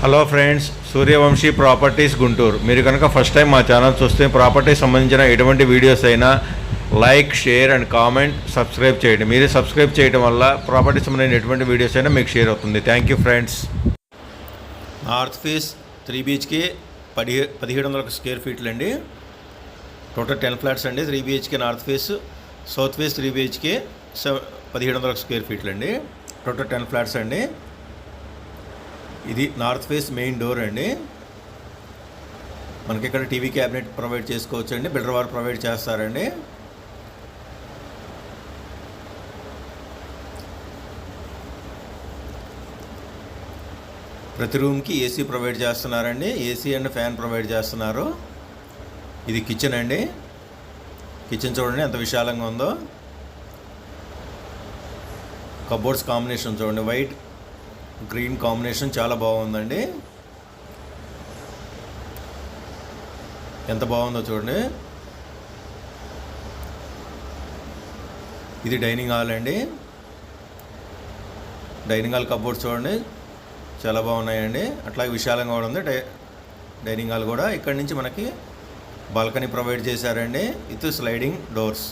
Hello friends, Suryavanshi properties Guntur. మీరు కనుక first time మా ఛానల్ చూస్తే ప్రాపర్టీస్ సంబంధించిన ఎటువంటి వీడియోస్ అయినా like, share and comment, subscribe చేయండి. మీరు సబ్స్క్రైబ్ చేయడం వల్ల ప్రాపర్టీస్ సంబంధించిన ఎటువంటి వీడియోస్ అయినా మీకు షేర్ అవుతుంది. Thank you friends. North face 3 BHK 1700 square ఫీట్లు అండి. టోటల్ 10 ఫ్లాట్స్ అండి. 3 BHK north face, south face 3 BHK 1700 square ఫీట్లు అండి. టోటల్ 10 ఫ్లాట్స్ అండి. ఇది నార్త్ ఫేస్ మెయిన్ డోర్ అండి. మనకి ఇక్కడ టీవీ క్యాబినెట్ ప్రొవైడ్ చేసుకోవచ్చు అండి. బిల్డర్ వారు ప్రొవైడ్ చేస్తారండి. ప్రతి రూమ్కి ఏసీ ప్రొవైడ్ చేస్తున్నారండి. ఏసీ అండ్ ఫ్యాన్ ప్రొవైడ్ చేస్తున్నారు. ఇది కిచెన్ అండి. కిచెన్ చూడండి ఎంత విశాలంగా ఉందో. కబోర్డ్స్ కాంబినేషన్ చూడండి, వైట్ గ్రీన్ కాంబినేషన్ చాలా బాగుందండి. ఎంత బాగుందో చూడండి. ఇది డైనింగ్ హాల్ అండి. డైనింగ్ హాల్ కబోర్డ్స్ చూడండి చాలా బాగున్నాయండి. అట్లాగే విశాలంగా కూడా ఉంది డైనింగ్ హాల్ కూడా. ఇక్కడ నుంచి మనకి బాల్కనీ ప్రొవైడ్ చేశారండి. With sliding doors.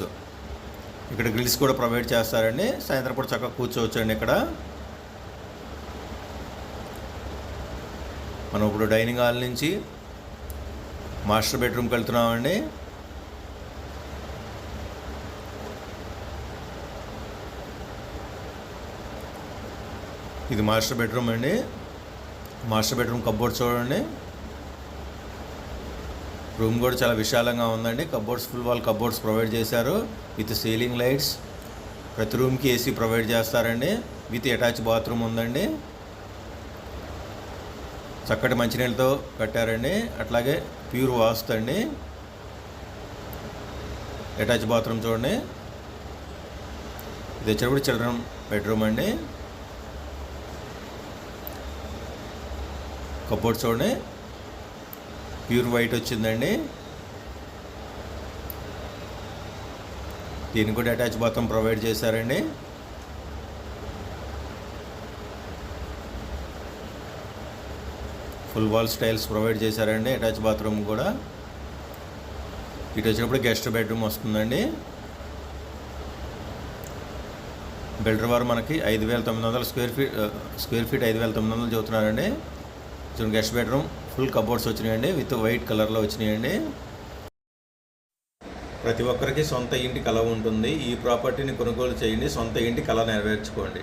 ఇక్కడ గ్రిల్స్ కూడా ప్రొవైడ్ చేస్తారండి. సాయంత్రం పూట చక్కగా కూర్చోవచ్చు అండి. ఇక్కడ మనం ఇప్పుడు డైనింగ్ హాల్ నుంచి మాస్టర్ బెడ్రూమ్కి వెళ్తున్నామండి. ఇది మాస్టర్ బెడ్రూమ్ అండి. మాస్టర్ బెడ్రూమ్ కబోర్డ్స్ చూడండి. రూమ్ కూడా చాలా విశాలంగా ఉందండి. Cupboards full wall cupboards provide చేశారు విత్ సీలింగ్ లైట్స్. ప్రతి రూమ్కి ఏసీ ప్రొవైడ్ చేస్తారండి. విత్ అటాచ్ బాత్రూమ్ ఉందండి. చక్కటి మంచినీళ్ళతో కట్టారండి. అట్లాగే ప్యూర్ వాస్తు అండి. అటాచ్ బాత్రూమ్ చూడండి. ఇది వచ్చేటప్పుడు చిల్డ్రన్ బెడ్రూమ్ అండి. కబోర్డ్ చూడండి ప్యూర్ వైట్ వచ్చిందండి. దీనికి కూడా అటాచ్ బాత్రూమ్ ప్రొవైడ్ చేశారండి. ఫుల్ వాల్ స్టైల్స్ ప్రొవైడ్ చేశారండి. అటాచ్ బాత్రూమ్ కూడా. ఇటు వచ్చినప్పుడు గెస్ట్ బెడ్రూమ్ వస్తుందండి. బిల్డర్ వారు మనకి 5,900 స్క్వేర్ ఫీట్ 5,900 చదువుతున్నారండి. చూడండి గెస్ట్ బెడ్రూమ్ ఫుల్ కబోర్డ్స్ వచ్చినాయండి. విత్ వైట్ కలర్లో వచ్చినాయండి. ప్రతి ఒక్కరికి సొంత ఇంటి కల ఉంటుంది. ఈ ప్రాపర్టీని కొనుగోలు చేయండి. సొంత ఇంటి కల నెరవేర్చుకోండి.